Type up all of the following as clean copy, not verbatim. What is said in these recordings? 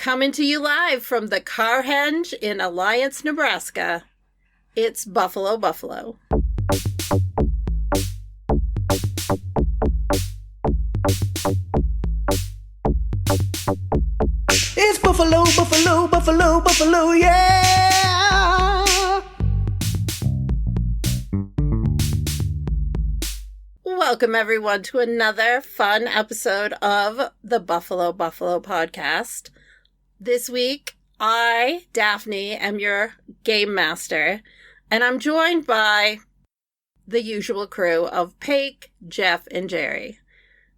Coming to you live from the Carhenge in Alliance, Nebraska. It's Buffalo. It's Buffalo, yeah! Welcome, everyone, to another fun episode of the Buffalo podcast. This week, I, Daphne, am your game master, and I'm joined by the usual crew of Paige, Jeff, and Jerry.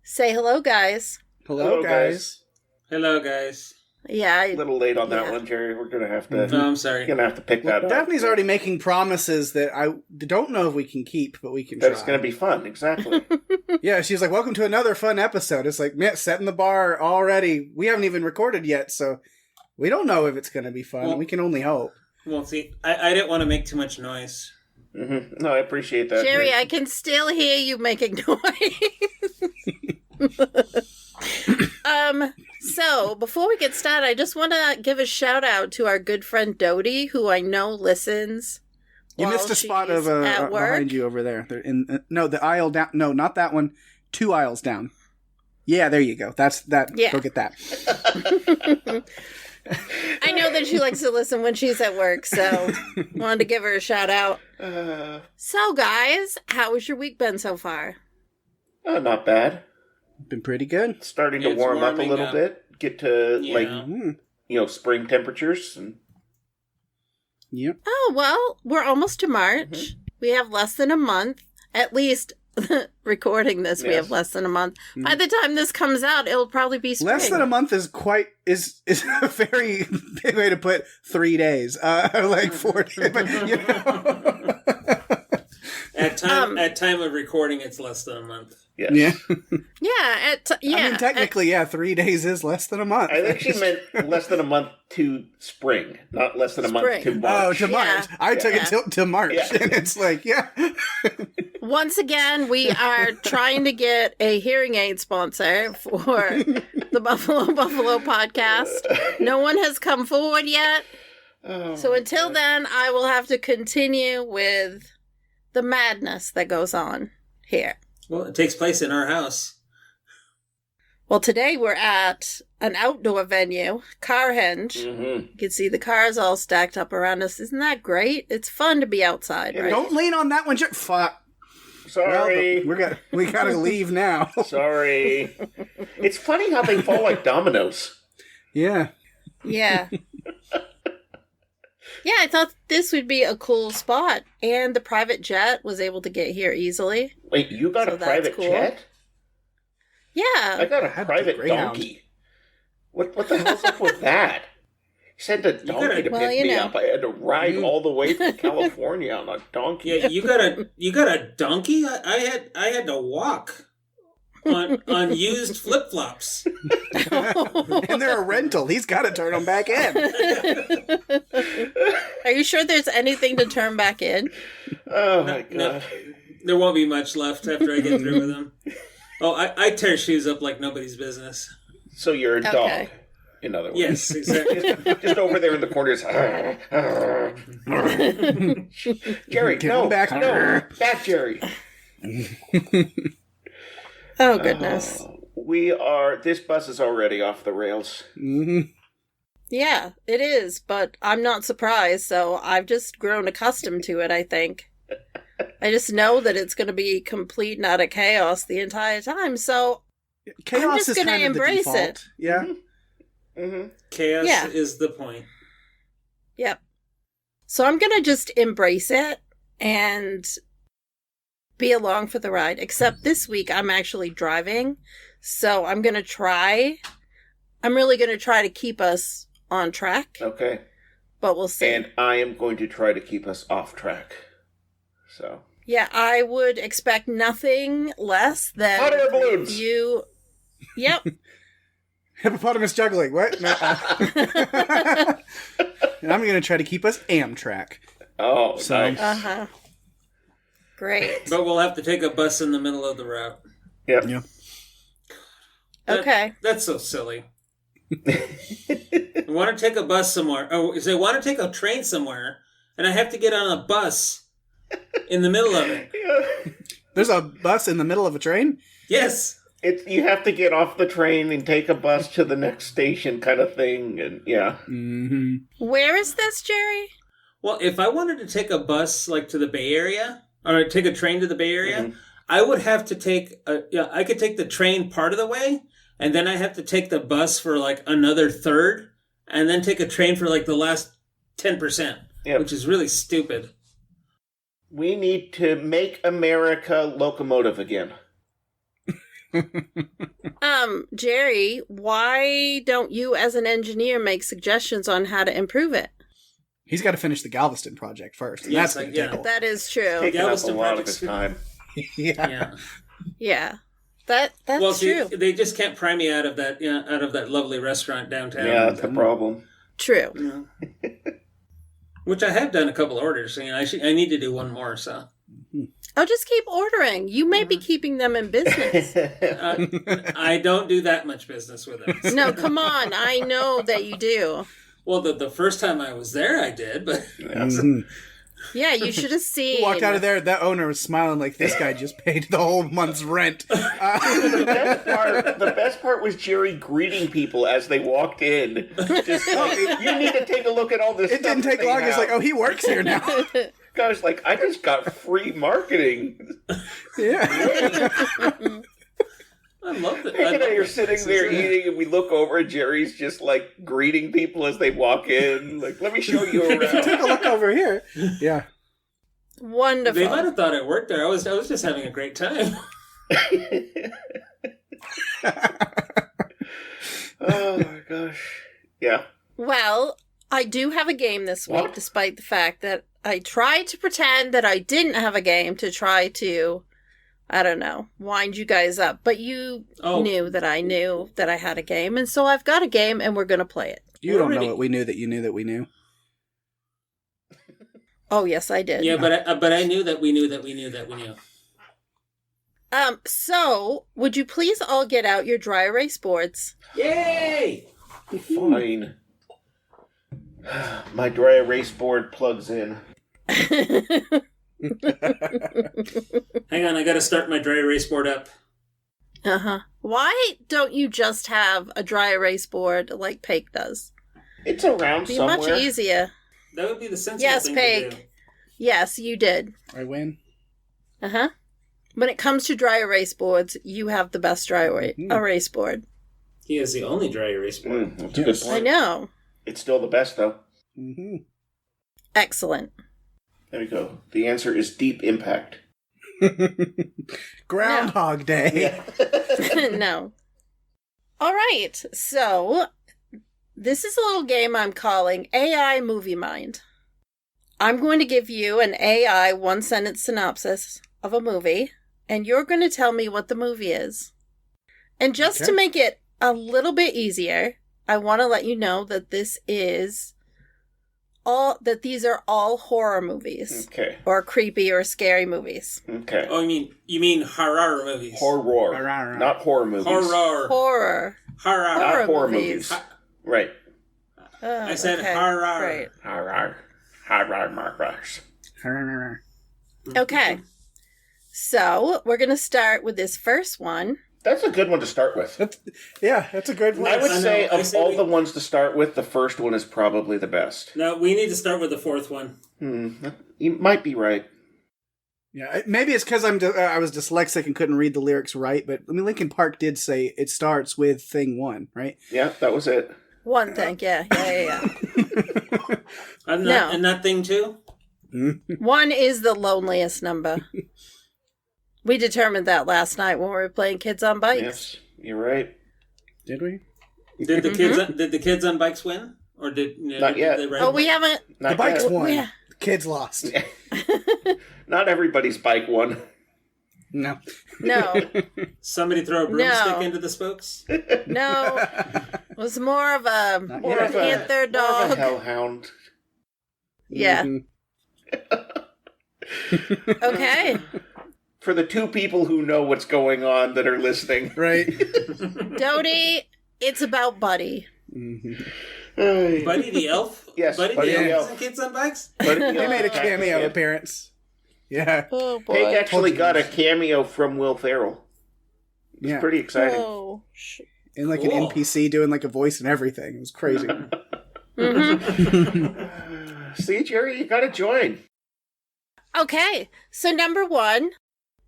Say hello, guys. Hello, guys. Hello, guys. Yeah. A little late on that one, Jerry. We're going to have to... No, I'm sorry. Going to have to pick that up. Daphne's already making promises that I don't know if we can keep, but we can try. That's going to be fun, exactly. Yeah, she's like, welcome to another fun episode. It's like, man, setting the bar already. We haven't even recorded yet, so we don't know if it's going to be fun. Well, we can only hope. Well, see, I didn't want to make too much noise. Mm-hmm. No, I appreciate that. Jerry, I can still hear you making noise. So, before we get started, I just want to give a shout out to our good friend Dodie, who I know listens. You missed a spot of behind you over there. They're in no, the aisle down. No, not that one. 2 aisles down. Yeah, there you go. That's that. Yeah. Go get that. I know that she likes to listen when she's at work, so wanted to give her a shout out. So, guys, how has your week been so far? Not bad. Been pretty good. It's starting to warm up a little bit. Get to, spring temperatures. And... Yep. Oh, well, we're almost to March. Mm-hmm. We have less than a month. At least, recording this, we have less than a month. Mm-hmm. By the time this comes out, it'll probably be spring. Less than a month is a very big way to put 3 days. Like 4 days. But, you know. At time of recording, it's less than a month. Yes. Yeah. I mean, technically, 3 days is less than a month. I think she meant less than a month to spring, not less than a month to March. Oh, to March. I took it to March, and it's like, Once again, we are trying to get a hearing aid sponsor for the Buffalo podcast. No one has come forward yet. Oh, so until then, I will have to continue with the madness that goes on here. Well, it takes place in our house. Well, today we're at an outdoor venue, Carhenge. Mm-hmm. You can see the cars all stacked up around us. Isn't that great? It's fun to be outside, right? Don't lean on that one. Fuck. Sorry. Well, we gotta leave now. Sorry. It's funny how they fall like dominoes. Yeah. Yeah. Yeah, I thought this would be a cool spot. And the private jet was able to get here easily. Wait, you got a private jet? Yeah. I got a private donkey. What the hell's up with that? You sent a donkey to pick me up. I had to ride all the way from California on a donkey. Yeah, you got a donkey? I had to walk on used flip-flops. And they're a rental. He's got to turn them back in. Are you sure there's anything to turn back in? Oh, my God. No, there won't be much left after I get through with them. Oh, I tear shoes up like nobody's business. So you're a dog, in other words. Yes, exactly. just over there in the corners. Jerry, back Jerry. Oh, goodness. This bus is already off the rails. Mm-hmm. Yeah, it is, but I'm not surprised, so I've just grown accustomed to it, I think. I just know that it's going to be complete and utter chaos the entire time, so chaos I'm just going to embrace it. Yeah. Mm-hmm. Chaos is the point. Yep. So I'm going to just embrace it and be along for the ride, except this week I'm actually driving, so I'm really going to try to keep us on track. Okay. But we'll see. And I am going to try to keep us off track. So. Yeah, I would expect nothing less than hot air balloons. You. Yep. Hippopotamus juggling. What? No. And I'm going to try to keep us Amtrak. Oh, so. Nice. Uh-huh. Great. But we'll have to take a bus in the middle of the route. Yep. Yeah. Okay. That's so silly. want to take a bus somewhere, or if I want to take a train somewhere, and I have to get on a bus in the middle of it. Yeah. There's a bus in the middle of a train? Yes. You have to get off the train and take a bus to the next station kind of thing, and yeah. Mm-hmm. Where is this, Jerry? Well, if I wanted to take a bus, like, to the Bay Area, or take a train to the Bay Area, I would have to take, I could take the train part of the way, and then I have to take the bus for, like, another third, and then take a train for, like, the last 10%, which is really stupid. We need to make America locomotive again. Jerry, why don't you as an engineer make suggestions on how to improve it? He's got to finish the Galveston project first. And Yes, that is true. Taking up a lot of his time. Yeah. That's true. See, they just can't pry me out of that lovely restaurant downtown. Yeah, that's the problem. True. Which I have done a couple orders. I need to do one more. So. Oh, just keep ordering. You may be keeping them in business. I don't do that much business with them. So. No, come on. I know that you do. Well, the first time I was there, I did, but... Yeah, you should have seen. He walked out of there, that owner was smiling like, this guy just paid the whole month's rent. The best part was Jerry greeting people as they walked in. Just like, you need to take a look at all this It didn't take long. It's like, oh, he works here now. Guy's like, I just got free marketing. Yeah. I love it. You're sitting there eating, and we look over, and Jerry's just like greeting people as they walk in. Like, let me show you around. Take a look over here. Yeah. Wonderful. They might have thought I worked there. I was just having a great time. Oh my gosh. Yeah. Well, I do have a game this week, despite the fact that I tried to pretend that I didn't have a game to try to, I don't know, wind you guys up. But you knew that I knew that I had a game, and so I've got a game, and we're going to play it. You don't know what we knew that you knew that we knew. Oh, yes, I did. Yeah, but I knew that we knew that we knew that we knew. So, would you please all get out your dry erase boards? Yay! Fine. My dry erase board plugs in. Hang on, I gotta start my dry erase board up. Why don't you just have a dry erase board like Paik does? It's around somewhere. It'd be much easier. That would be the sensible thing to do. Yes, you did. I win. When it comes to dry erase boards, you have the best dry erase board. He has the only dry erase board. That's a good point. I know. It's still the best, though. Excellent. There we go. The answer is Deep Impact. Groundhog Day. No. All right. So, this is a little game I'm calling AI Movie Mind. I'm going to give you an AI one-sentence synopsis of a movie, and you're going to tell me what the movie is. And just to make it a little bit easier, I want to let you know that these are all horror movies. Okay. Or creepy or scary movies. Okay. Oh, you mean horror movies? Horror. Not horror movies. Horror. Not horror movies. Right. I said horror. Right. Horror. Okay. So, we're going to start with this first one. That's a good one to start with. That's a good one. I would say of all the ones to start with, the first one is probably the best. No, we need to start with the fourth one. You might be right. Yeah, maybe it's because I was dyslexic and couldn't read the lyrics right, but I mean, Linkin Park did say it starts with thing one, right? Yeah, that was it. One thing, yeah. And that thing too? One is the loneliest number. We determined that last night when we were playing Kids on Bikes. Yes, you're right. Did we? Did the kids on bikes win? Or Not yet. We haven't. The bikes won. The kids lost. Not everybody's bike won. No. Somebody throw a broomstick into the spokes? No. It was more of a panther dog. More of a hellhound. Yeah. Okay. For the two people who know what's going on that are listening. Right. Dodie, it's about Buddy. Buddy the Elf? Yes, Buddy the Elf and Kids on Bikes? They made a cameo appearance. Yeah. Oh, boy. Pig actually got a cameo from Will Ferrell. It's pretty exciting. Oh, and like an NPC doing like a voice and everything. It was crazy. See, Jerry, you gotta join. Okay, so number 1.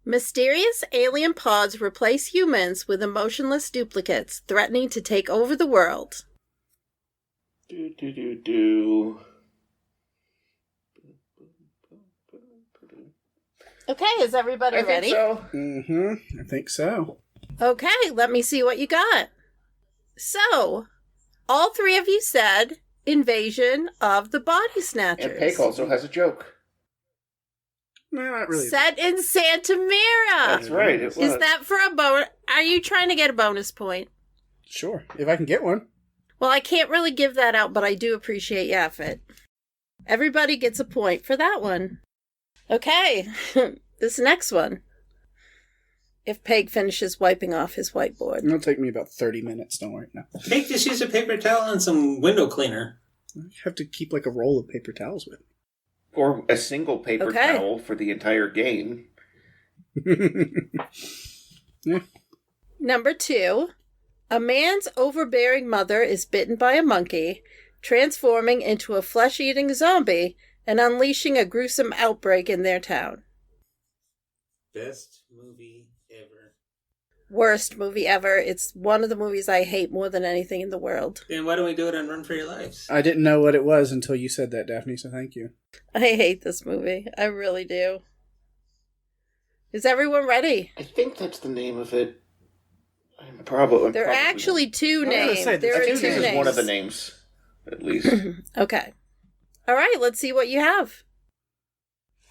Mysterious alien pods replace humans with emotionless duplicates, threatening to take over the world. Okay, is everybody ready? So. I think so. Okay, let me see what you got. So, all 3 of you said Invasion of the Body Snatchers. And Peg also has a joke. No, not really. Set in Santa Mira. That's right, it was. Is that for a bonus? Are you trying to get a bonus point? Sure, if I can get one. Well, I can't really give that out, but I do appreciate your effort. Everybody gets a point for that one. Okay, this next one. If Peg finishes wiping off his whiteboard. It'll take me about 30 minutes, don't worry. No. Peg just use a paper towel and some window cleaner. I have to keep like a roll of paper towels with me. Or a single paper towel for the entire game. Yeah. Number 2. A man's overbearing mother is bitten by a monkey, transforming into a flesh-eating zombie and unleashing a gruesome outbreak in their town. Best movie ever. Worst movie ever. It's one of the movies I hate more than anything in the world. Then why don't we do it on Run for Your Lives? I didn't know what it was until you said that, Daphne, so thank you. I hate this movie. I really do. Is everyone ready? I think that's the name of it. I'm there are actually 2 names. There are 2 names. This is one of the names, at least. Okay. All right, let's see what you have.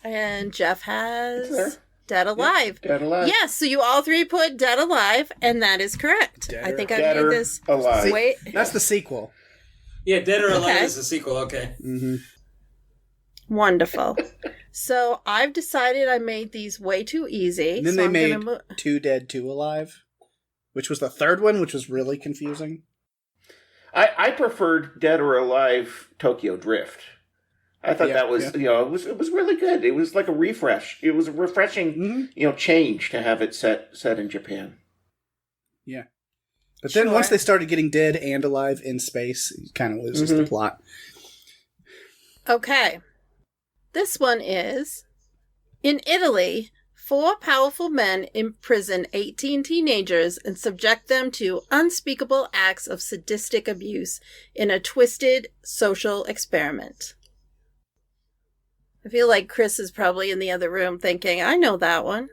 And Jeff has Dead Alive. Yeah, Dead Alive. Yes, so you all 3 put Dead Alive, and that is correct. I think I made this. Alive. Wait. That's the sequel. Yeah, Dead or Alive is the sequel, okay. Mm-hmm. Wonderful. So I've decided I made these way too easy. And then they made 2 Dead, 2 Alive, which was the third one, which was really confusing. I preferred Dead or Alive Tokyo Drift. I thought that was, it was really good. It was like a refresh. It was a refreshing, change to have it set in Japan. Yeah. But then once they started getting Dead and Alive in space, it kind of loses the plot. Okay. This one is, in Italy, 4 powerful men imprison 18 teenagers and subject them to unspeakable acts of sadistic abuse in a twisted social experiment. I feel like Chris is probably in the other room thinking, I know that one.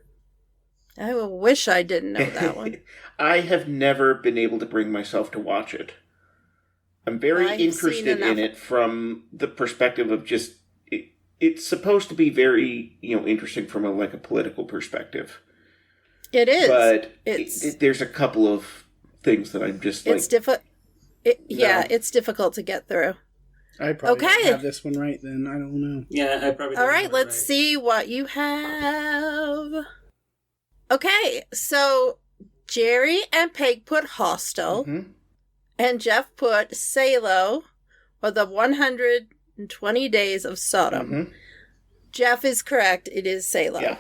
I wish I didn't know that one. I have never been able to bring myself to watch it. I'm very interested in it from the perspective of just... It's supposed to be very, interesting from a political perspective. It is. But there's a couple of things that I'm just it's it's difficult to get through. I probably don't have this one right then. I don't know. Yeah, I probably don't. All right, let's see what you have. Okay, so Jerry and Peg put Hostel, and Jeff put Salo, or the 120 Days of Sodom. Jeff is correct. It is Salo. Yeah.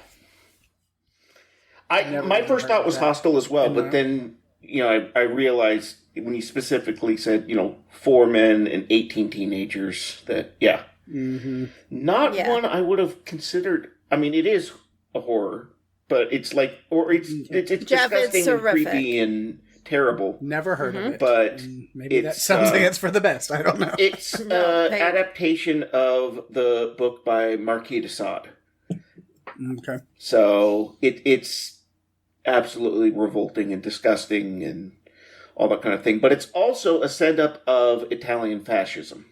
My first thought was Hostel as well, but then, I realized when you specifically said, 4 men and 18 teenagers, that, not one I would have considered. I mean, it is a horror, but it's it's Jeff, disgusting it's and creepy and terrible. Never heard of it. But maybe that sounds like it's for the best. I don't know. It's adaptation of the book by Marquis de Sade. Okay. So it's absolutely revolting and disgusting and all that kind of thing. But it's also a send-up of Italian fascism.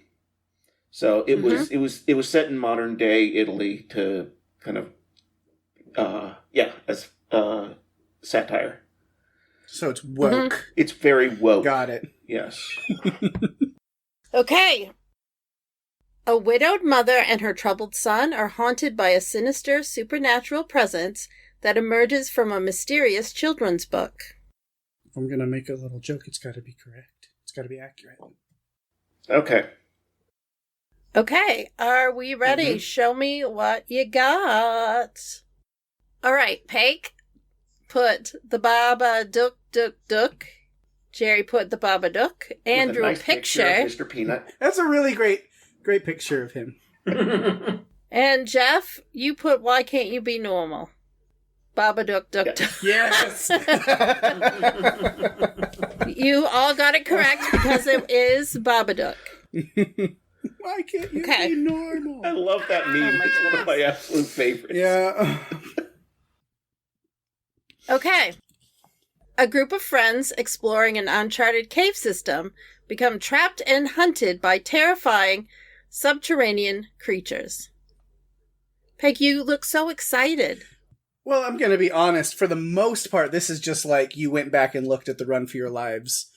So it was set in modern day Italy to kind of as satire. So it's woke. It's very woke. Got it. Yes. Okay. A widowed mother and her troubled son are haunted by a sinister supernatural presence that emerges from a mysterious children's book. If I'm going to make a little joke, it's got to be correct. It's got to be accurate. Okay. Okay, are we ready? Mm-hmm. Show me what you got. All right, Paik put the Babadook Dook Dook. Jerry put the Babadook. Andrew nice picture of Mr. Peanut. That's a really great picture of him. And Jeff, you put Why Can't You Be Normal? Babadook Dook Dook. Yes. You all got it correct because it is Babadook. Why can't you be normal? I love that meme. It's one of my absolute favorites. Yeah. Okay. A group of friends exploring an uncharted cave system become trapped and hunted by terrifying subterranean creatures. Peg, you look so excited. Well, I'm going to be honest. For the most part, this is just like you went back and looked at the Run for Your Lives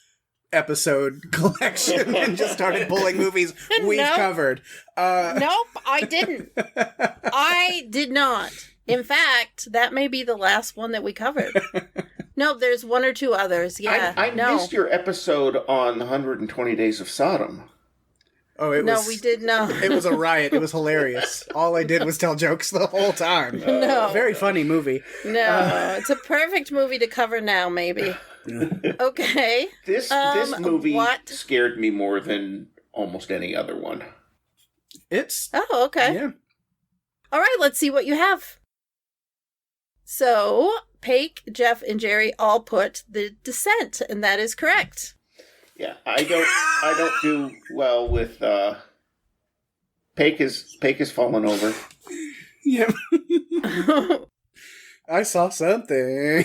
episode collection and just started pulling movies we've covered. Nope, I didn't. I did not. In fact, that may be the last one that we covered. No, there's one or two others. Yeah, I missed your episode on 120 Days of Sodom. Oh, No, we did not. It was a riot. It was hilarious. All I did was tell jokes the whole time. No. Very funny movie. No, it's a perfect movie to cover now, maybe. Okay. This movie scared me more than almost any other one. Oh, okay. Yeah. All right, let's see what you have. So, Paik, Jeff, and Jerry all put The Descent, and that is correct. Yeah, I don't do well with Paik is fallen over. Yeah. I saw something.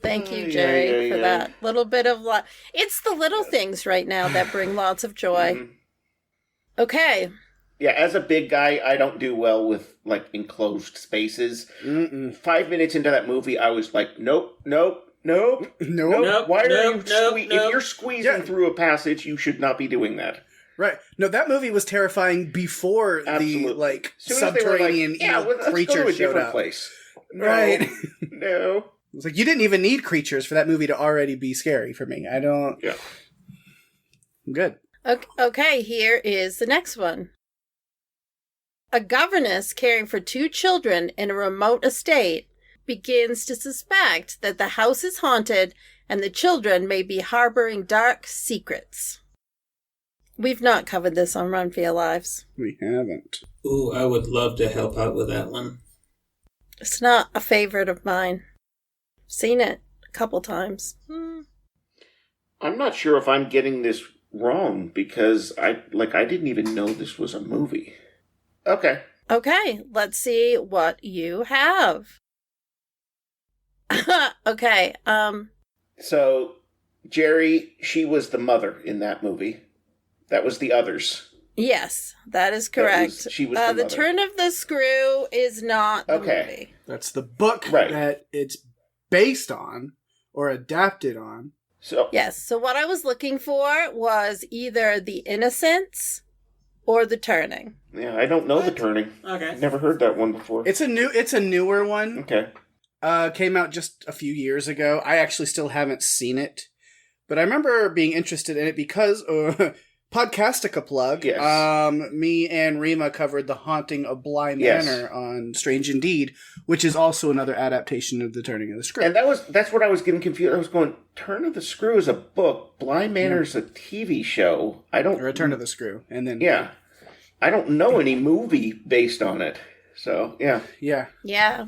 Thank you, Jerry, for that little bit of It's the little things right now that bring lots of joy. Mm-hmm. Okay. Yeah, as a big guy, I don't do well with, like, enclosed spaces. 5 minutes into that movie, I was like, nope. Why are you if you're squeezing through a passage, you should not be doing that. Right. No, that movie was terrifying before the, like, subterranean creatures showed up. Place. No, right. No. It's like, you didn't even need creatures for that movie to already be scary for me. I don't... Yeah. I'm good. Okay, here is the next one. A governess caring for 2 children in a remote estate begins to suspect that the house is haunted and the children may be harboring dark secrets. We've not covered this on Run for Your Lives. We haven't. Ooh, I would love to help out with that one. It's not a favorite of mine. Seen it a couple times. I'm not sure if I'm getting this wrong because I didn't even know this was a movie. Okay, let's see what you have. Okay, So, Jerry, she was the mother in that movie. That was the others. Yes, that is correct. She was the mother. Turn of the Screw is not the movie. That's the book that it's based on or adapted on. So yes, so what I was looking for was either The Innocents or The Turning. Yeah, I don't know The Turning. Okay. I've never heard that one before. It's a newer one. Okay. Came out just a few years ago. I actually still haven't seen it. But I remember being interested in it because Podcastica plug. Yes. Me and Rima covered The Haunting of Bly Manor on Strange Indeed, which is also another adaptation of The Turning of the Screw. And that's what I was getting confused. I was going, Turn of the Screw is a book, Bly Manor's a TV show. Or Return of the Screw. And then I don't know any movie based on it. So, yeah. Yeah. Yeah.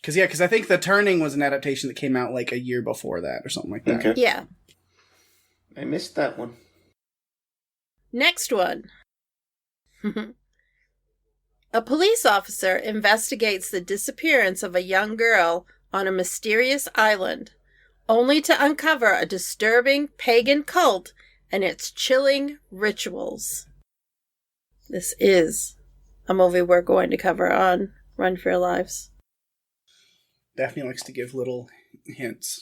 Because I think The Turning was an adaptation that came out like a year before that or something like that. Okay. Yeah. I missed that one. Next one. A police officer investigates the disappearance of a young girl on a mysterious island, only to uncover a disturbing pagan cult and its chilling rituals. This is a movie we're going to cover on Run for Your Lives. Daphne likes to give little hints.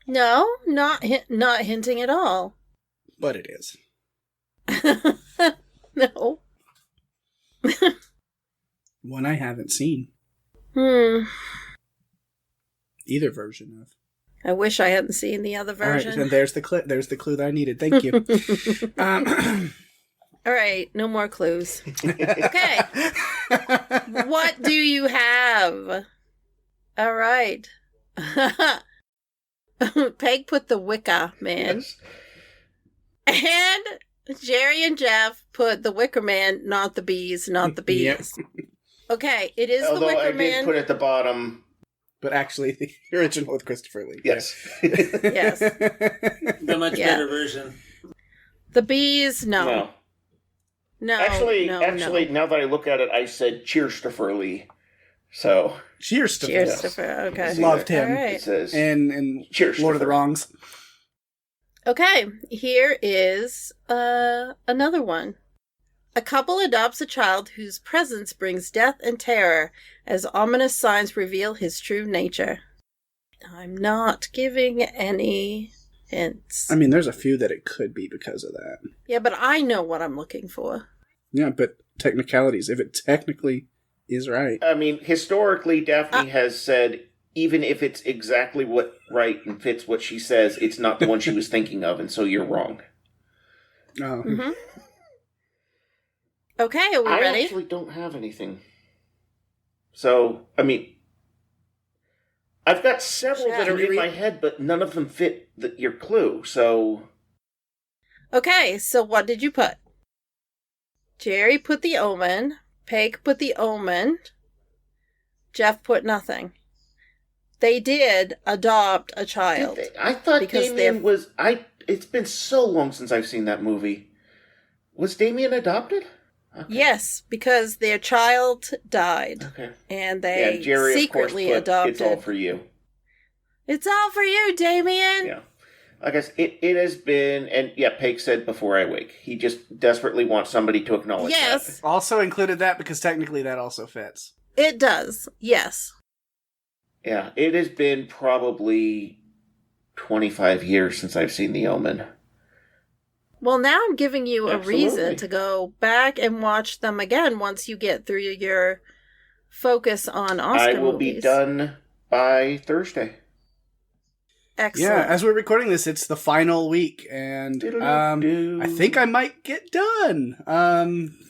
No, not hinting at all. But it is. No. One I haven't seen. Either version of. I wish I hadn't seen the other version. All right, and there's the clue that I needed. Thank you. All right, no more clues. Okay. What do you have? All right. Peg put the Wicker Man. Yes. And Jerry and Jeff put the Wicker Man, not the bees, not the bees. Yep. Okay, it is Although the Wicker I did Man. put at the bottom. But actually, the original with Christopher Lee. Yes. Yes. The much better version. The bees, no. No. Actually, no. now that I look at it, I said cheers to Lee. So. Cheers to Cheers to Fur. Okay. Loved him. All right. It says. And Cheers Lord to of the Fur. Wrongs. Okay, here is another one. A couple adopts a child whose presence brings death and terror as ominous signs reveal his true nature. I'm not giving any hints. I mean, there's a few that it could be because of that. Yeah, but I know what I'm looking for. Yeah, but technicalities, if it technically is right. I mean, historically, Daphne has said, even if it's exactly what right and fits what she says, it's not the one she was thinking of, and so you're wrong. Oh. Mm-hmm. Okay, are we I ready? actually don't have anything. So, I mean, I've got several that are in my head, but none of them fit your clue, so... Okay, so what did you put? Jerry put the Omen. Peg put the Omen. Jeff put nothing. They did adopt a child. I thought because Damien was... It's been so long since I've seen that movie. Was Damien adopted? Okay. Yes, because their child died. Okay. And they Jerry, secretly of course, adopted. It's all for you. It's all for you, Damien! Yeah. I guess it has been, and yeah, Peg said before I wake. He just desperately wants somebody to acknowledge Yes. that. Also included that because technically that also fits. It does, yes. Yeah, it has been probably 25 years since I've seen The Omen. Well, now I'm giving you a Absolutely. reason to go back and watch them again once you get through your focus on Oscar I will movies. be done by Thursday. Excellent. Yeah, as we're recording this, it's the final week, and I think I might get done.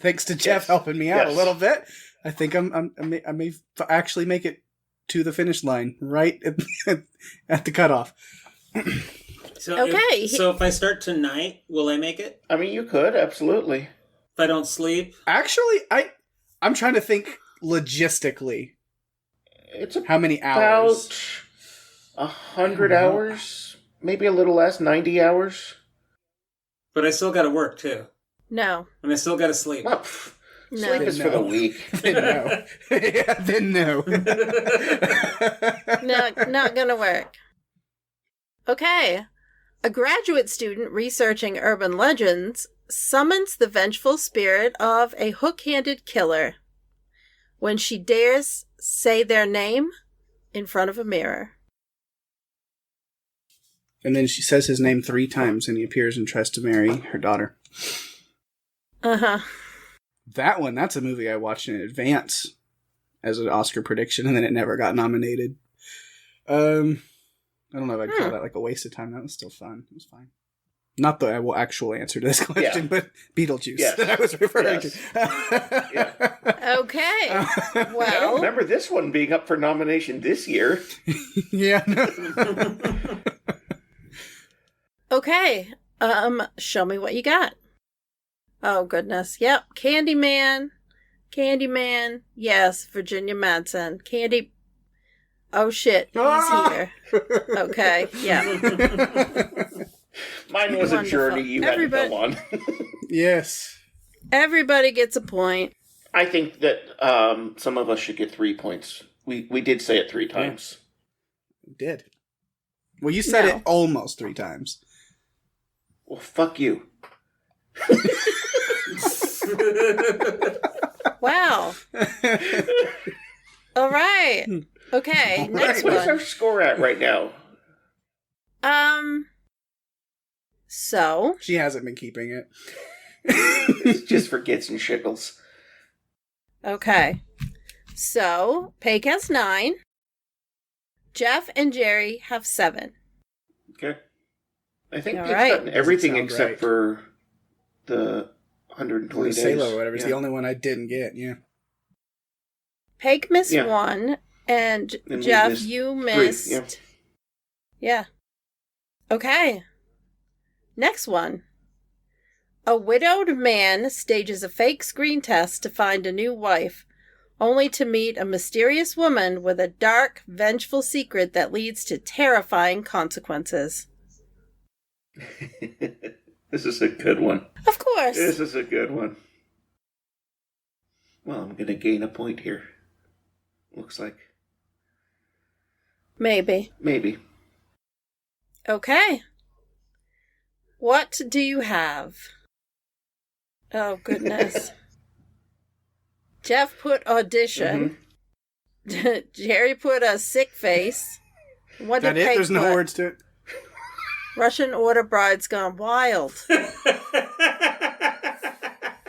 Thanks to Jeff helping me out a little bit. I think I may actually make it to the finish line right at the cutoff. So okay. If I start tonight, will I make it? I mean, you could, absolutely. If I don't sleep? Actually, I'm trying to think logistically. It's how many hours? About 100 hours, maybe a little less, 90 hours. But I still got to work too. No. And I still got to sleep. Well, No. sleep is for the week. Then no. Yeah, then no. No, not gonna work. Okay. A graduate student researching urban legends summons the vengeful spirit of a hook-handed killer when she dares say their name in front of a mirror. And then she says his name 3 times, and he appears and tries to marry her daughter. Uh-huh. That one, that's a movie I watched in advance as an Oscar prediction, and then it never got nominated. I don't know if I'd call that like a waste of time. That was still fun. It was fine. Not the actual answer to this question, but Beetlejuice that I was referring to. Okay. I don't Well, remember this one being up for nomination this year. Yeah. No. okay. Show me what you got. Oh, goodness. Yep. Candyman. Yes, Virginia Madsen. Oh, shit. He's here. Okay. Yeah. Mine was Wonderful. a journey you had to go on. Yes. Everybody gets a point. I think that some of us should get 3 points. We did say it 3 times. You did. Well, you said No. it almost 3 times. Well, fuck you. Wow. All right. Okay, next Where's our one. score at right now? So, She hasn't been keeping it. It's just for gits and shiggles. okay. So, Peg has 9. Jeff and Jerry have 7. Okay. I think All Peg's right. gotten everything Doesn't sound except for the 120 days. Sailor or whatever. It's Yeah. the only one I didn't get, yeah. Peg missed Yeah. 1, and And we Jeff, missed you 3, missed... yeah. Yeah. Okay. Next one. A widowed man stages a fake screen test to find a new wife, only to meet a mysterious woman with a dark, vengeful secret that leads to terrifying consequences. This is a good one. Of course. This is a good one. Well, I'm going to gain a point here. Looks like. Maybe. Maybe. Okay. What do you have? Oh, goodness. Jeff put audition. Jerry put a sick face. What That did it? Peg There's no put? words to it? Russian Order Bride's Gone Wild.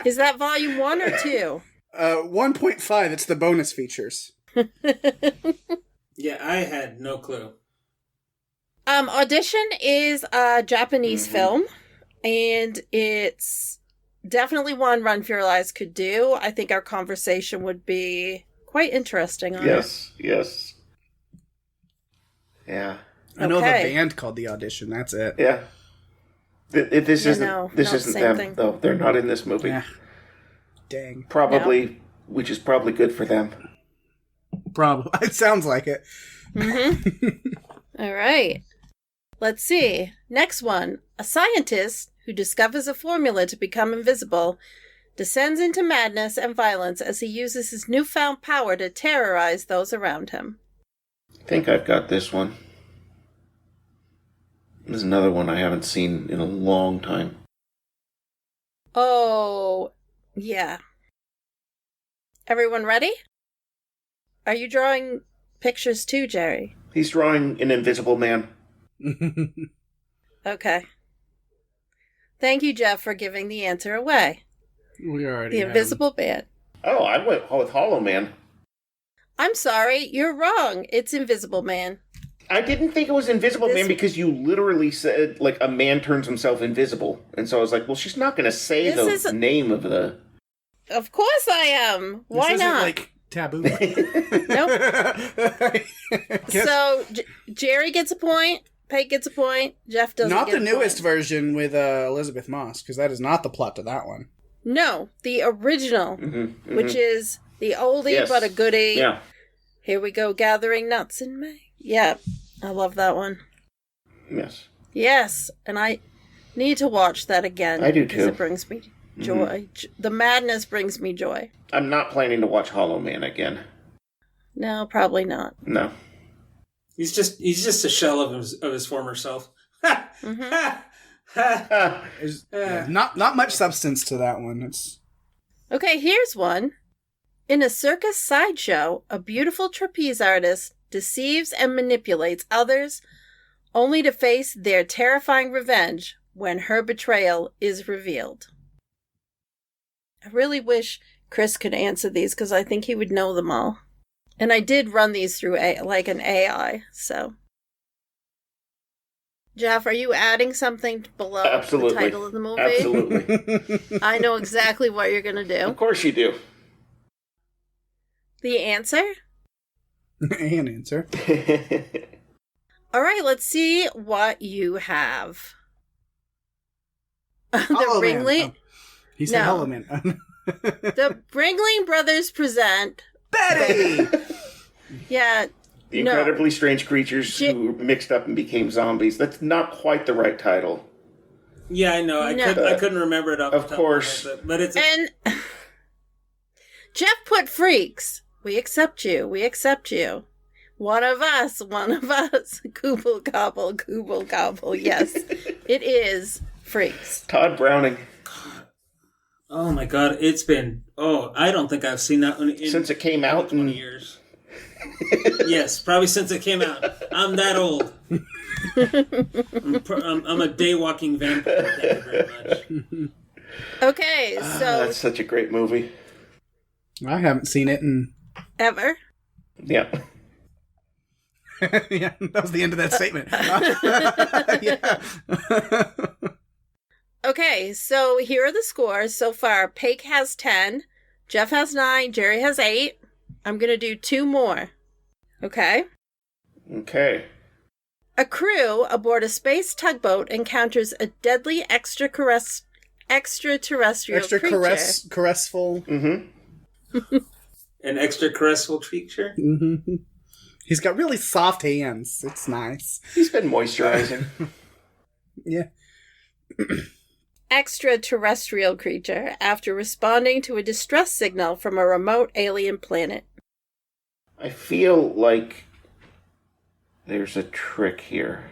Is that volume 1 or 2? 1.5. It's the bonus features. Yeah, I had no clue. Audition is a Japanese film, and it's definitely one Run for Your Lives could do. I think our conversation would be quite interesting on it. Yes. Yeah. I know of Okay. a band called The Audition. That's it. Yeah. This Yeah, isn't no, this not isn't the same them thing. though. They're not in this movie. Yeah. Dang. Probably, which is probably good for them. Probably. It sounds like it. All right. Let's see. Next one. A scientist who discovers a formula to become invisible descends into madness and violence as he uses his newfound power to terrorize those around him. I think I've got this one. There's another one I haven't seen in a long time. Oh, yeah. Everyone ready? Are you drawing pictures too, Jerry? He's drawing an invisible man. Okay. Thank you, Jeff, for giving the answer away. We already The have Invisible Man. Oh, I went with Hollow Man. I'm sorry, you're wrong. It's Invisible Man. I didn't think it was Invisible This- Man because you literally said, like, a man turns himself invisible. And so I was like, well, she's not going to say This the is- name of the... Of course I am. This Why isn't, not? like, taboo. Nope. Guess- So, Jerry gets a point. Peg gets a point. Jeff doesn't not get the a newest point. version with Elizabeth Moss, because that is not the plot to that one. No, the original, which is the oldie Yes. but a goodie. Yeah. Here we go, gathering nuts in May. Yeah, I love that one. Yes. Yes, and I need to watch that again. I do because too. It brings me joy. The madness brings me joy. I'm not planning to watch Hollow Man again. No, probably not. No. He's just a shell of his former self. There's not much substance to that one. It's Okay, here's one. In a circus sideshow, a beautiful trapeze artist deceives and manipulates others only to face their terrifying revenge when her betrayal is revealed. I really wish Chris could answer these because I think he would know them all. And I did run these through like an AI, so. Jeff, are you adding something below Absolutely. the title of the movie? Absolutely. I know exactly what you're going to do. Of course you do. The answer? an answer. All right, let's see what you have. The Hollow Man. Ringling, Oh, he said No. Hollow Man. the Ringling Brothers present. Betty! Yeah, The no. Incredibly Strange Creatures Who Mixed Up and Became Zombies. That's not quite the right title. Yeah, I know. I couldn't remember it off Of the top course. of my head, but it's And Jeff put freaks. We accept you. We accept you. One of us. Gooble gobble. Yes, it is freaks. Todd Browning. oh my god, it's been I don't think I've seen that one in Since it came out 20 in years. Yes, probably since it came out. I'm that old. I'm a day walking vampire. Thank you very much. Okay, so that's such a great movie. I haven't seen it in Ever? Yeah. Yeah, that was the end of that statement. Yeah. Okay, so here are the scores so far. Paige has 10, Jeff has 9, Jerry has 8. I'm going to do 2 more. Okay? Okay. A crew aboard a space tugboat encounters a deadly extraterrestrial creature. Caressful. Mm-hmm. An extraterrestrial creature? Mm-hmm. He's got really soft hands. It's nice. He's been moisturizing. Yeah. Extraterrestrial creature after responding to a distress signal from a remote alien planet. I feel like there's a trick here.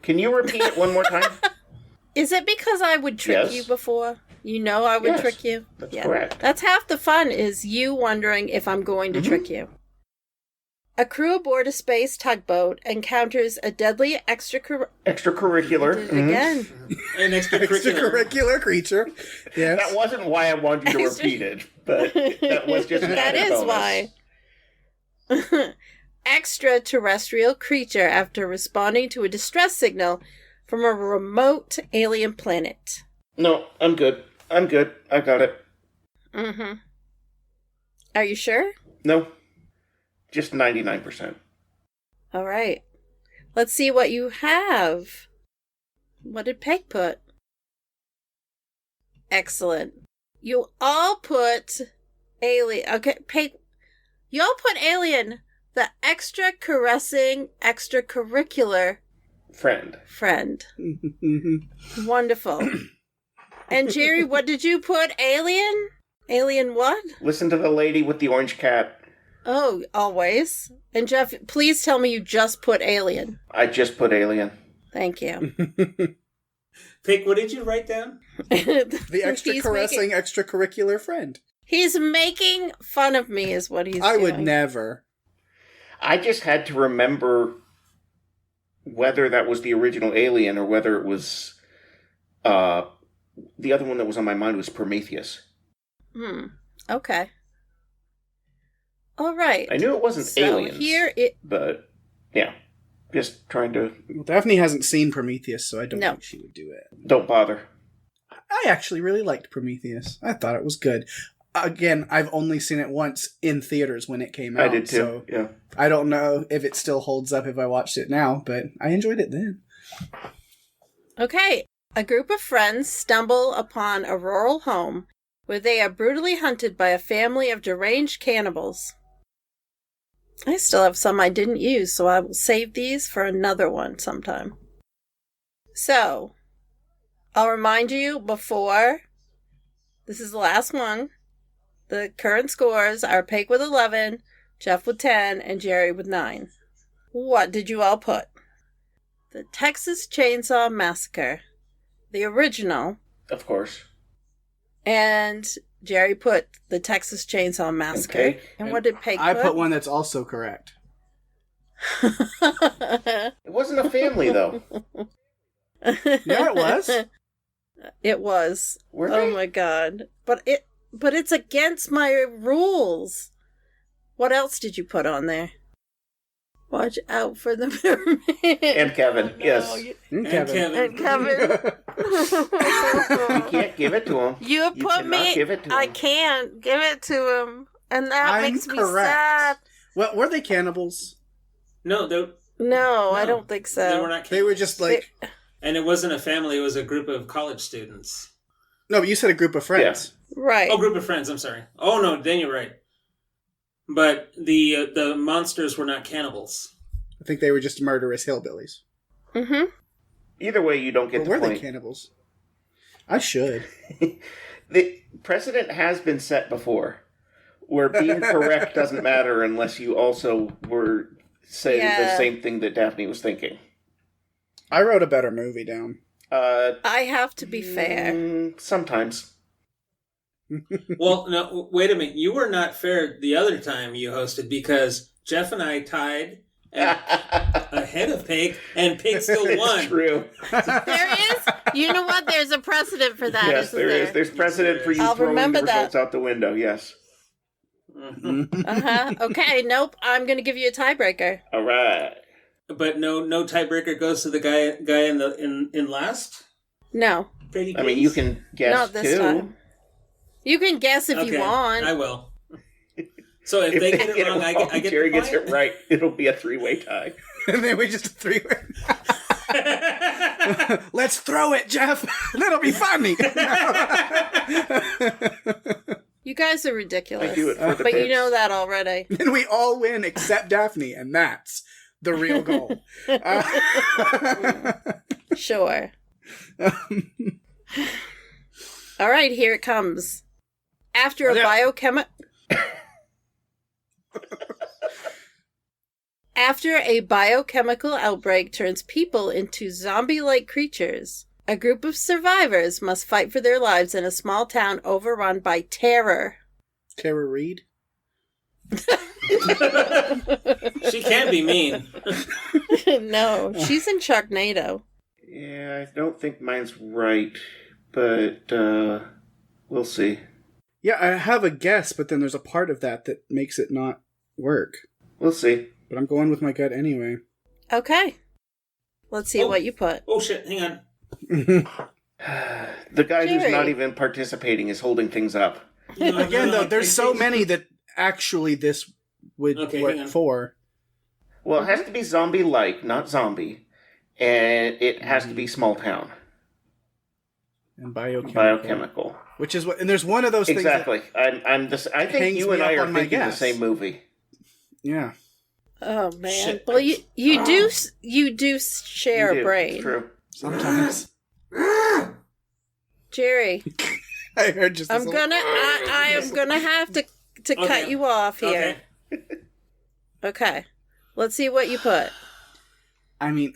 Can you repeat it one more time? Is it because I would trick you before? You know I would trick you? That's correct. That's half the fun, is you wondering if I'm going to trick you. A crew aboard a space tugboat encounters a deadly extracurricular. Did it again. An Extracurricular creature. Yes. That wasn't why I wanted you to repeat it, but that was just an That added is bonus. why. Extraterrestrial creature after responding to a distress signal from a remote alien planet. No, I'm good. I got it. Mm-hmm. Are you sure? No. Just 99%. All right. Let's see what you have. What did Peg put? Excellent. You all put alien. Okay, Peg. You all put alien. The extracurricular friend. Wonderful. And Jerry, what did you put? Alien? Alien what? Listen to the lady with the orange cat. Oh, always. And Jeff, please tell me you just put alien. I just put alien. Thank you. Pick, what did you write down? The extracurricular friend. He's making fun of me is what he's doing. I would never. I just had to remember whether that was the original Alien or whether it was... the other one that was on my mind was Prometheus. Okay. All right. I knew it wasn't Aliens. But, yeah. Just trying to... Well, Daphne hasn't seen Prometheus, so I don't think she would do it. Don't bother. I actually really liked Prometheus. I thought it was good. Again, I've only seen it once in theaters when it came out. I did too, so yeah. I don't know if it still holds up if I watched it now, but I enjoyed it then. Okay. A group of friends stumble upon a rural home where they are brutally hunted by a family of deranged cannibals. I still have some I didn't use, so I will save these for another one sometime. So, I'll remind you before, this is the last one. The current scores are Peg with 11, Jeff with 10, and Jerry with 9. What did you all put? The Texas Chainsaw Massacre. The original. Of course. And Jerry put the Texas Chainsaw Massacre. Okay. And what did Peg put? I put one that's also correct. It wasn't a family, though. Yeah, it was. It was. Were Oh they? my god. But it's against my rules. What else did you put on there? Watch out for the mermaid. And Kevin, yes. And Kevin. And Kevin. You can't give it to him. You put cannot me. give it to I him. can't give it to him, and that I'm makes me correct. sad. Well, were they cannibals? No, No, I don't think so. they were not. They were just like... And it wasn't a family; it was a group of college students. No, but you said a group of friends. Right. Oh, group of friends. I'm sorry. Oh no, then you're right. But the monsters were not cannibals. I think they were just murderous hillbillies. Mm-hmm. Either way, you don't get Or the were point. they cannibals? I should. The precedent has been set before, where being correct doesn't matter unless you also were saying the same thing that Daphne was thinking. I wrote a better movie down. I have to be fair. Sometimes. Well, no, wait a minute. You were not fair the other time you hosted because Jeff and I tied ahead of Pig, and Pig still won. True. There is. You know what? There's a precedent for that. Yes, isn't there there is. There's precedent for you I'll throwing remember the results out the window, yes. Okay, nope. I'm going to give you a tiebreaker. All right. But no tiebreaker goes to the guy in last. No. Brady, I mean, you can guess Not this too. time. You can guess if you want. I will. So if they get it wrong, I get Jerry the gets it right, it'll be a 3-way tie. And then we just 3-way. Let's throw it, Jeff. That'll be funny. You guys are ridiculous. I do it for the but bits. you know that already. And we all win except Daphne, and that's the real goal. Sure. All right, here it comes. After a biochemical outbreak turns people into zombie-like creatures, a group of survivors must fight for their lives in a small town overrun by terror. Tara Reid? She can't be mean. No, she's in Sharknado. Yeah, I don't think mine's right, but we'll see. Yeah, I have a guess, but then there's a part of that makes it not work. We'll see. But I'm going with my gut anyway. Okay. Let's see what you put. Oh shit, hang on. The guy Jerry. who's not even participating is holding things up. Again, though, there's so many that actually this would work for. Well, it has to be zombie-like, not zombie. And it has to be small town. And biochemical. Biochemical. Which is what, and there's one of those things. Exactly. I think you and I are thinking the same movie. Yeah. Oh man! Shit. Well, you do share a brain. True. Sometimes. Jerry, I heard just. I am gonna have to cut you off here. Okay. Let's see what you put. I mean,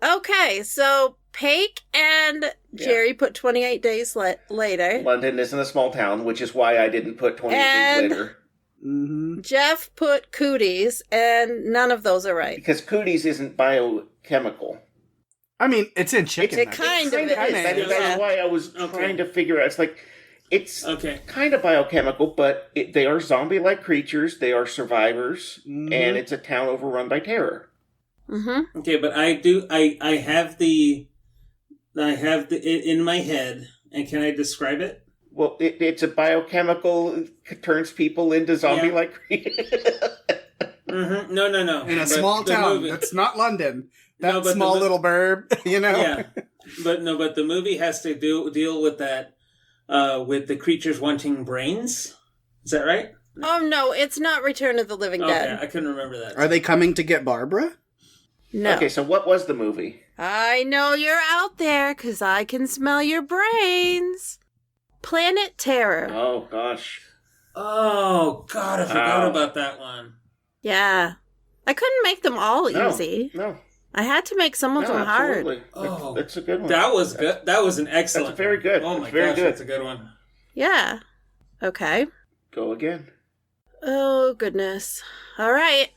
Okay, so Paik and Jerry put 28 days later. London isn't a small town, which is why I didn't put 28 days later. Mm-hmm. Jeff put cooties, and none of those are right. Because cooties isn't biochemical. I mean, it's in chicken. It kind of is. That's why I was trying to figure out. It's like, it's Okay. kind of biochemical, but they are zombie-like creatures. They are survivors, and it's a town overrun by terror. Mm-hmm. Okay, but I have it in my head, and can I describe it? Well, it's a biochemical, it turns people into zombie-like creatures. Mm-hmm. No. In a small town. That's not London. That small little burb, you know? Yeah. But the movie has to deal with that, with the creatures wanting brains. Is that right? Oh, no, it's not Return of the Living Dead. Okay, I couldn't remember that. Are they coming to get Barbara? No. Okay, so what was the movie? I know you're out there, because I can smell your brains. Planet Terror. Oh, gosh. Oh, God, I forgot about that one. Yeah. I couldn't make them all easy. No. I had to make some of them hard. Oh, that's a good one. That was good. That was an excellent That's very good. one. Oh, my very gosh, good. that's a good one. Yeah. Okay. Go again. Oh, goodness. All right.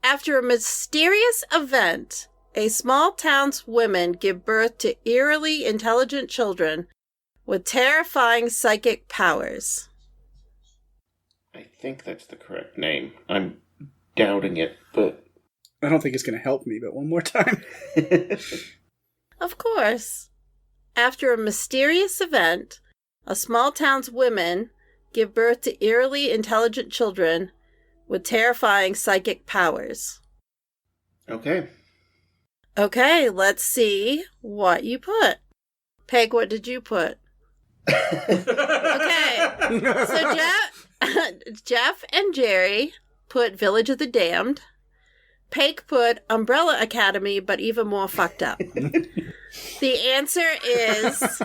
After a mysterious event, a small town's women give birth to eerily intelligent children with terrifying psychic powers. I think that's the correct name. I'm doubting it, but... I don't think it's going to help me, but one more time. Of course. After a mysterious event, a small town's women give birth to eerily intelligent children with terrifying psychic powers. Okay. Okay, let's see what you put. Peg, what did you put? Okay, so Jeff and Jerry put Village of the Damned. Peg put Umbrella Academy, but even more fucked up. The answer is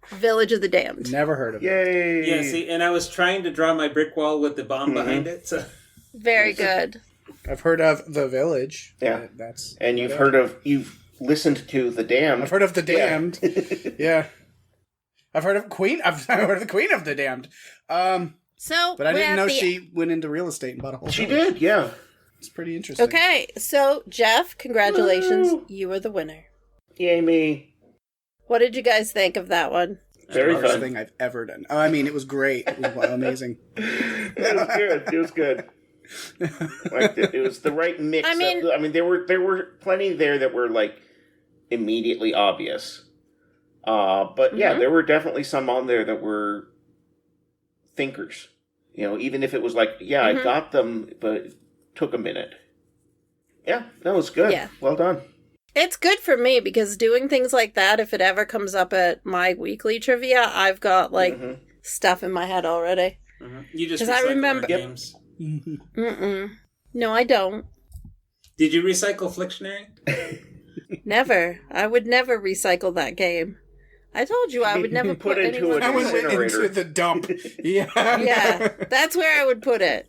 Village of the Damned. Never heard of it. Yay! Yeah, see, and I was trying to draw my brick wall with the bomb behind it, so... Very good. I've heard of The Village. Yeah. That's and you've listened to The Damned. I've heard of The Damned. Yeah. I've heard of I've heard of the Queen of the Damned. But I didn't know she went into real estate and bought a whole She village. did, yeah. It's pretty interesting. Okay, so Jeff, congratulations. Woo! You are the winner. Yay me. What did you guys think of that one? Very Worst fun. thing I've ever done. Oh, I mean, it was great. It was amazing. It was good. It was good. Liked it. It was the right mix. I mean, there were plenty there that were like immediately obvious. But yeah, there were definitely some on there that were thinkers. You know, even if it was like, yeah, I got them, but it took a minute. Yeah, that was good. Yeah. Well done. It's good for me because doing things like that, if it ever comes up at my weekly trivia, I've got like stuff in my head already. You just recycle I remember games. No, I don't. Did you recycle Flictionary? Never. I would never recycle that game. I told you I would never put it into an incinerator. Into the dump. Yeah. Yeah, that's where I would put it.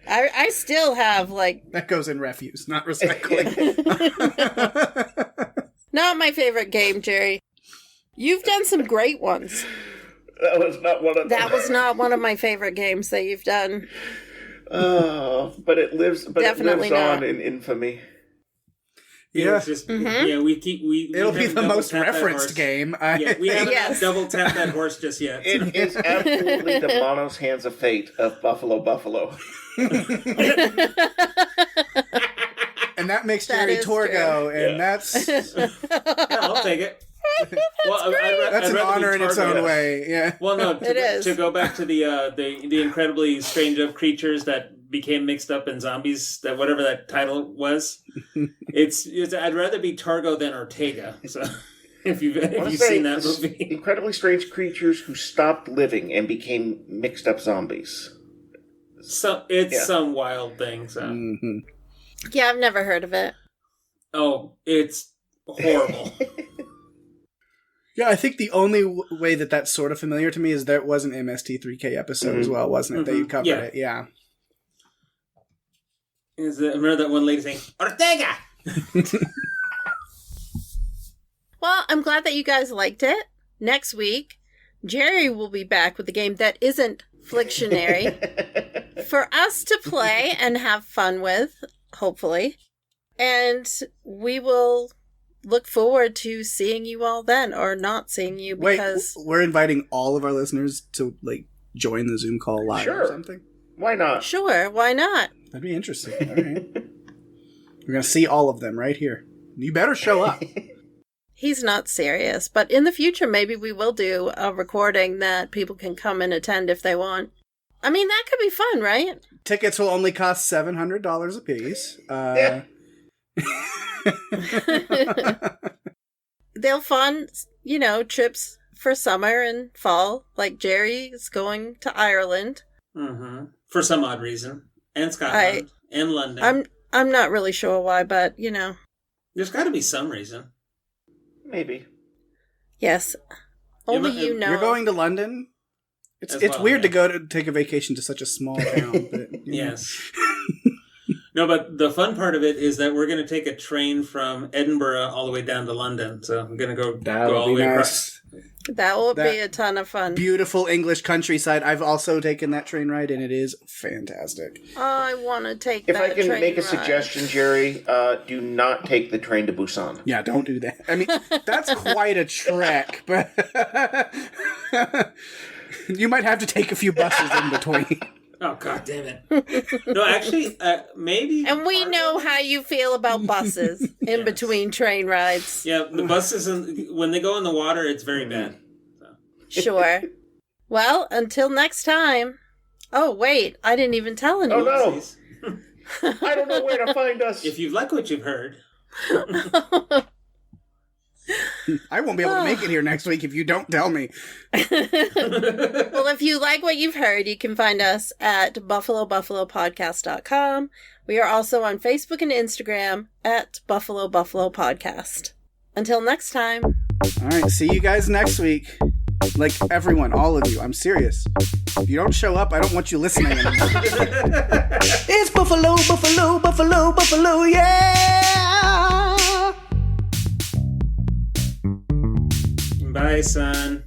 I still have, like... That goes in refuse, not recycling. Not my favorite game, Jerry. You've done some great ones. That was not one of them. That was not one of my favorite games that you've done. But it lives on in infamy. Yeah, it's just, it'll be the most referenced game. We haven't double tapped that horse just yet. It is absolutely the Mono's Hands of Fate of Buffalo. And that makes Jerry Torgo, true. and that's... Yeah, I'll take it. Well, that's an honor in its own way. Yeah. Well, no, to go back to the incredibly strange of creatures that became mixed up in zombies, that whatever that title was, it's I'd rather be Targo than Ortega. So if you've seen that movie, incredibly strange creatures who stopped living and became mixed up zombies. So it's some wild thing. So yeah, I've never heard of it. Oh, it's horrible. Yeah, I think the only way that's sort of familiar to me is there was an MST3K episode as well, wasn't it? That you covered it, yeah. Remember that one lady saying, Ortega! Well, I'm glad that you guys liked it. Next week, Jerry will be back with a game that isn't Flictionary for us to play and have fun with, hopefully. And we will... look forward to seeing you all then, or not seeing you because... Wait, we're inviting all of our listeners to, like, join the Zoom call live or something? Why not? Sure, why not? That'd be interesting. All right. We're going to see all of them right here. You better show up. He's not serious, but in the future, maybe we will do a recording that people can come and attend if they want. I mean, that could be fun, right? Tickets will only cost $700 a piece. They'll fund, trips for summer and fall. Like Jerry is going to Ireland. Mm-hmm. For some odd reason. And Scotland. And London. I'm not really sure why, but, There's got to be some reason. Maybe. Yes. Only you know. You're going to London? It's weird to take a vacation to such a small town. But, Yes. No, but the fun part of it is that we're going to take a train from Edinburgh all the way down to London. So I'm going to go all the way across. That will be a ton of fun. Beautiful English countryside. I've also taken that train ride, and it is fantastic. I want to take that train ride. If I can make a suggestion, Jerry, do not take the train to Busan. Yeah, don't do that. I mean, that's quite a trek, but you might have to take a few buses in between. Oh, God damn it. No, actually, maybe... And we know how you feel about buses in between train rides. Yeah, the buses, when they go in the water, it's very bad. So. Sure. Well, until next time. Oh, wait, I didn't even tell anyone. Oh, no. I don't know where to find us. If you like what you've heard... I won't be able to make it here next week if you don't tell me. Well, if you like what you've heard, you can find us at buffalopodcast.com. We are also on Facebook and Instagram at Buffalo Podcast. Until next time. All right, see you guys next week. Like everyone, all of you. I'm serious. If you don't show up, I don't want you listening anymore. It's Buffalo, yeah! Bye, son.